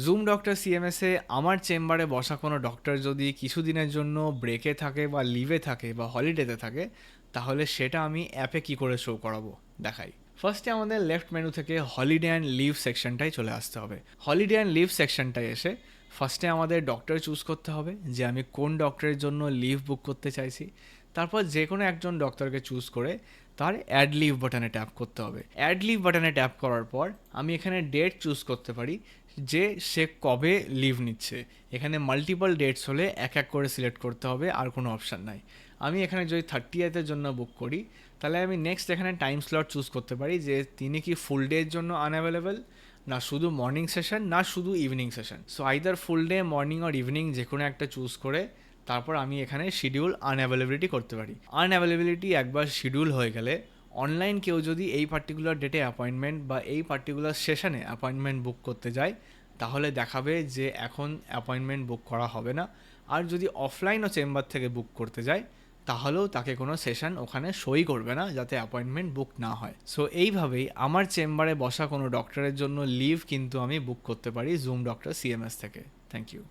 Zoom doctor সিএমএসে আমার চেম্বারে বসা কোনো ডক্টর যদি কিছুদিনের জন্য ব্রেকে থাকে বা লিভে থাকে বা হলিডেতে থাকে, তাহলে সেটা আমি অ্যাপে কি করে শো করাবো দেখাই। ফার্স্টে আমাদের লেফট মেনু থেকে হলিডে অ্যান্ড লিভ সেকশনটাই চলে আসতে হবে। হলিডে অ্যান্ড লিভ সেকশনটায় এসে ফার্স্টে আমাদের ডক্টর চুজ করতে হবে যে আমি কোন ডক্টরের জন্য লিভ বুক করতে চাইছি। তারপর যে কোনো একজন ডক্টরকে চুজ করে তার অ্যাড লিভ বাটনে ট্যাপ করতে হবে। অ্যাড লিভ বাটনে ট্যাপ করার পর আমি এখানে ডেট চুজ করতে পারি যে সে কবে লিভ নিচ্ছে। এখানে মাল্টিপল ডেটস হলে এক এক করে সিলেক্ট করতে হবে, আর কোনো অপশান নাই। আমি এখানে যদি 30th জন্য বুক করি, তাহলে আমি নেক্সট এখানে টাইম স্লট চুজ করতে পারি যে তিনি কি ফুল ডের জন্য আনঅ্যাভেলেবেল, না শুধু মর্নিং সেশন, না শুধু ইভিনিং সেশন। সো আইদার ফুল ডে, মর্নিং আর ইভিনিং যে কোনো একটা চুজ করে তারপর আমি এখানে শিডিউল আনঅ্যাভেলেবিলিটি করতে পারি। আনঅ্যাভেলেবিলিটি একবার শিডিউল হয়ে গেলে অনলাইন কেউ যদি এই পার্টিকুলার ডেটে অ্যাপয়েন্টমেন্ট বা এই পার্টিকুলার সেশনে অ্যাপয়েন্টমেন্ট বুক করতে যায়, তাহলে দেখাবে যে এখন অ্যাপয়েন্টমেন্ট বুক করা হবে না। আর যদি অফলাইনও চেম্বার থেকে বুক করতে যায়, তাহলেও তাকে কোনো সেশন ওখানে সই করবে না, যাতে অ্যাপয়েন্টমেন্ট বুক না হয়। সো এইভাবেই আমার চেম্বারে বসা কোনো ডক্টরের জন্য লিভ কিন্তু আমি বুক করতে পারি জুম ডক্টর সিএমএস থেকে। Thank you.